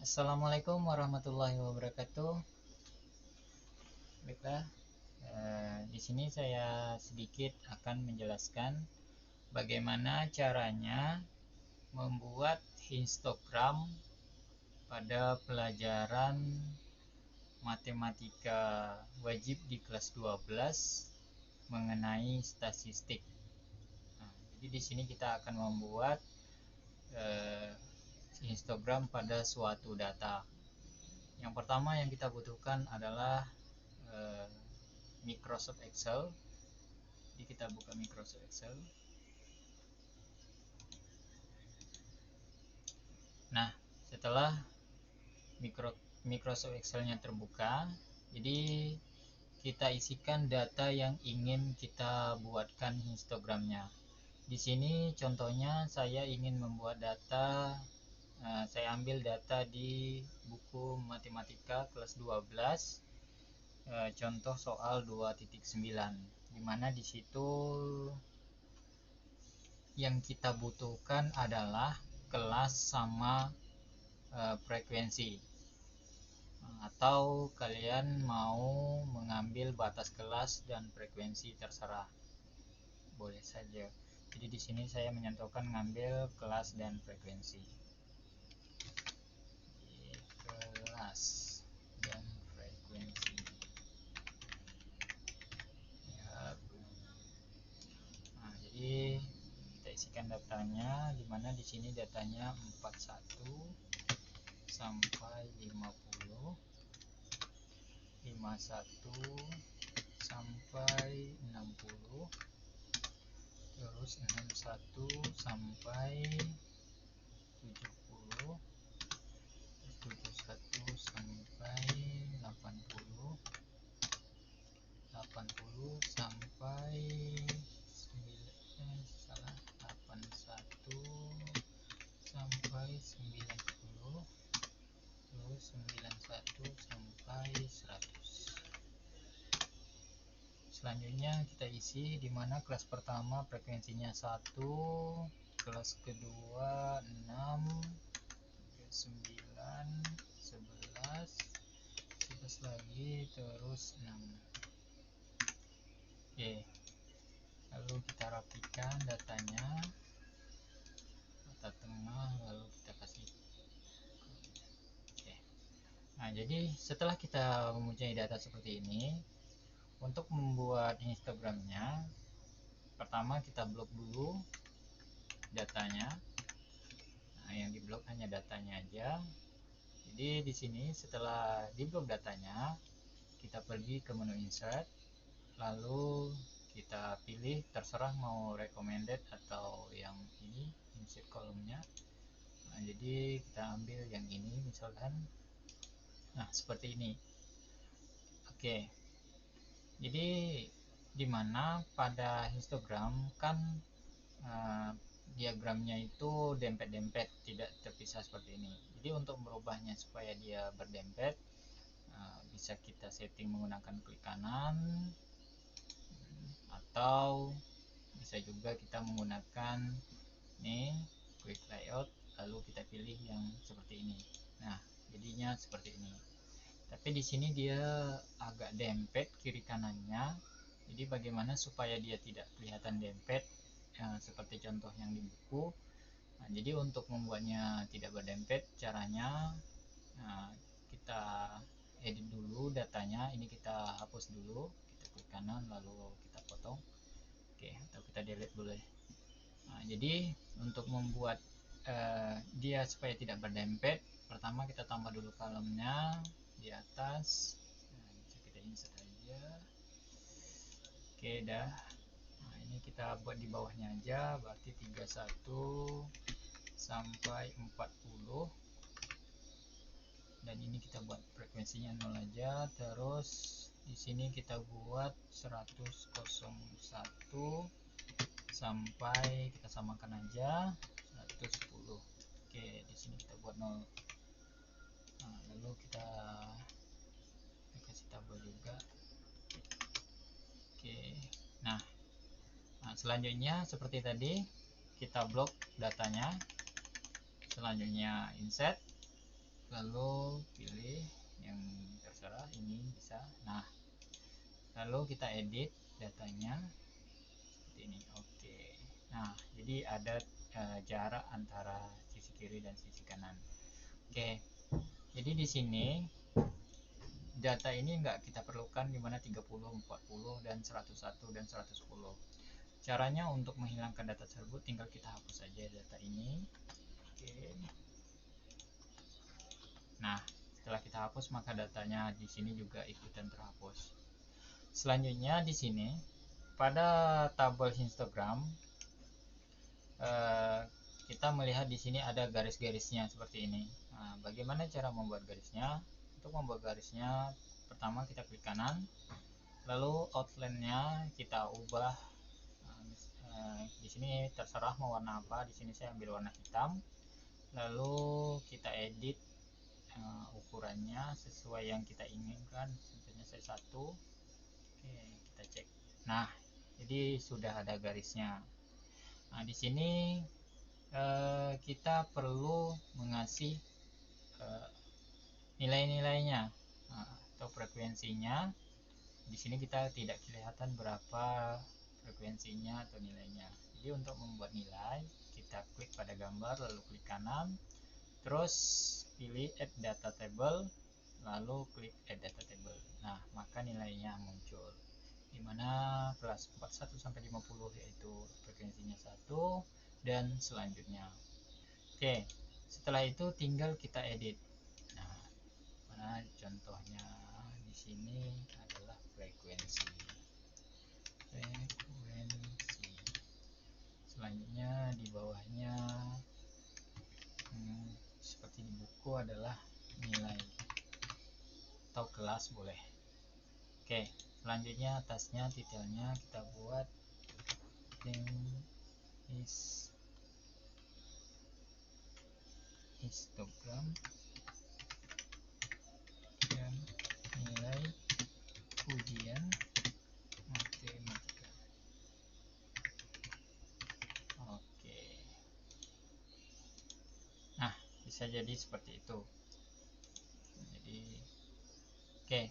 Assalamualaikum warahmatullahi wabarakatuh. Baiklah, di sini saya sedikit akan menjelaskan bagaimana caranya membuat histogram pada pelajaran matematika wajib di kelas 12 mengenai statistik. Nah, jadi di sini kita akan membuat histogram pada suatu data. Yang pertama yang kita butuhkan adalah Microsoft Excel. Jadi kita buka Microsoft Excel. Nah, setelah Microsoft Excel-nya terbuka, jadi kita isikan data yang ingin kita buatkan histogramnya. Di sini contohnya saya ingin membuat data, saya ambil data di buku matematika kelas 12, contoh soal 2.9, dimana di situ yang kita butuhkan adalah kelas sama frekuensi, atau kalian mau mengambil batas kelas dan frekuensi terserah, boleh saja. Jadi di sini saya menyentuhkan ngambil kelas dan frekuensi. Kelas dan frekuensi. Ya. Nah, jadi kita isikan datanya, dimana di sini datanya 41 sampai 50, 51 sampai 60, terus 61 sampai 70, 71 sampai 80, 80 sampai 81 sampai 90, terus 91 sampai 100. Selanjutnya kita isi di mana kelas pertama frekuensinya 1, kelas kedua 6, 9, 11, 11 lagi, terus 6. Oke, lalu kita rapikan datanya, mata tengah, lalu kita kasih. Oke. Nah, jadi setelah kita mempunyai data seperti ini, untuk membuat histogramnya, pertama kita blok dulu datanya. Nah, yang diblok hanya datanya aja. Jadi di sini setelah diblok datanya, kita pergi ke menu insert, lalu kita pilih terserah mau recommended atau yang ini, insert kolomnya. Nah, jadi kita ambil yang ini misalkan. Nah, seperti ini. Oke. Jadi dimana pada histogram kan diagramnya itu dempet-dempet, tidak terpisah seperti ini. Jadi untuk merubahnya supaya dia berdempet, bisa kita setting menggunakan klik kanan, atau bisa juga kita menggunakan nih quick layout, lalu kita pilih yang seperti ini. Nah, jadinya seperti ini. Tapi di sini dia agak dempet kiri kanannya. Jadi bagaimana supaya dia tidak kelihatan dempet, seperti contoh yang di buku. Nah, jadi untuk membuatnya tidak berdempet, caranya kita edit dulu datanya. Ini kita hapus dulu, kita klik kanan lalu kita potong. Oke, atau kita delete boleh. Nah, jadi untuk membuat dia supaya tidak berdempet, pertama kita tambah dulu kolomnya di atas. Nah, bisa kita insert aja. Oke, dah. Nah, ini kita buat di bawahnya aja, berarti 31 sampai 40. Dan ini kita buat frekuensinya 0 aja. Terus di sini kita buat 101 sampai, kita samakan aja 110. Oke, di sini kita buat 0. Nah, lalu kita kasih tabel juga. Oke. Nah, selanjutnya seperti tadi kita blok datanya. Selanjutnya insert, lalu pilih yang terserah, ini bisa. Nah, lalu kita edit datanya seperti ini. Oke. Nah, jadi ada jarak antara sisi kiri dan sisi kanan. Oke. Jadi di sini data ini enggak kita perlukan, dimana 30, 40 dan 101 dan 110. Caranya untuk menghilangkan data tersebut tinggal kita hapus saja data ini. Oke. Nah, setelah kita hapus maka datanya di sini juga ikutan terhapus. Selanjutnya di sini pada tabel histogram kita melihat di sini ada garis-garisnya seperti ini. Nah, bagaimana cara membuat garisnya? Untuk membuat garisnya, pertama kita klik kanan, lalu outline-nya kita ubah. Di sini terserah mau warna apa. Di sini saya ambil warna hitam. Lalu kita edit ukurannya sesuai yang kita inginkan. Contohnya saya 1. Oke, kita cek. Nah, jadi sudah ada garisnya. Nah, di sini kita perlu mengasih nilai-nilainya atau frekuensinya. Di sini kita tidak kelihatan berapa frekuensinya atau nilainya. Jadi untuk membuat nilai, kita klik pada gambar, lalu klik kanan, terus pilih add data table, lalu klik add data table. Nah, maka nilainya muncul, dimana kelas 41 sampai 50 yaitu frekuensinya 1 dan selanjutnya. Oke, setelah itu tinggal kita edit. Nah, mana contohnya di sini adalah frekuensi. Selanjutnya di bawahnya seperti di buku adalah nilai atau kelas boleh. Oke, selanjutnya atasnya detailnya kita buat histogram dan nilai ujian matematika. Oke. Nah, bisa jadi seperti itu. Jadi oke.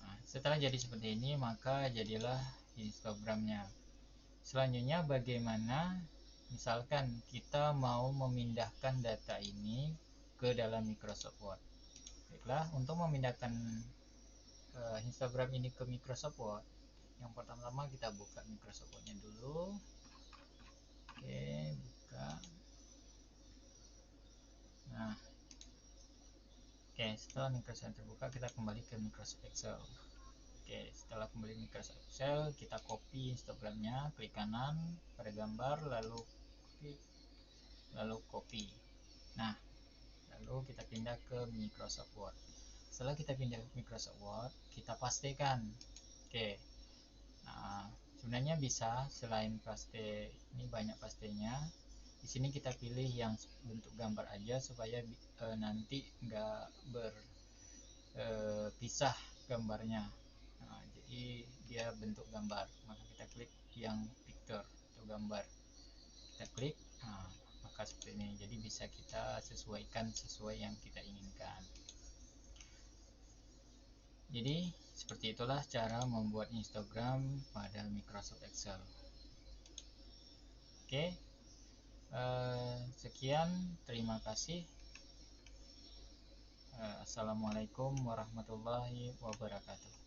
Nah, setelah jadi seperti ini, maka jadilah histogramnya. Selanjutnya bagaimana misalkan kita mau memindahkan data ini ke dalam Microsoft Word. Baiklah, untuk memindahkan histogram ini ke Microsoft Word, yang pertama-tama kita buka Microsoft Word-nya dulu. Oke, buka. Nah, oke, setelah Microsoft terbuka, kita kembali ke Microsoft Excel. Oke, setelah kembali Microsoft Excel, kita copy histogramnya, klik kanan pada gambar, lalu copy. Nah, lalu kita pindah ke Microsoft Word. Setelah kita pindah ke Microsoft Word, kita pastekan. Oke. Nah, sebenarnya bisa selain paste, ini banyak pastenya. Di sini kita pilih yang bentuk gambar aja supaya nanti nggak berpisah gambarnya. Nah, jadi dia bentuk gambar. Maka kita klik yang picture atau gambar. Kita klik. Nah, maka seperti ini. Jadi bisa kita sesuaikan sesuai yang kita inginkan. Jadi seperti itulah cara membuat histogram pada Microsoft Excel. Oke, sekian, terima kasih. Assalamualaikum warahmatullahi wabarakatuh.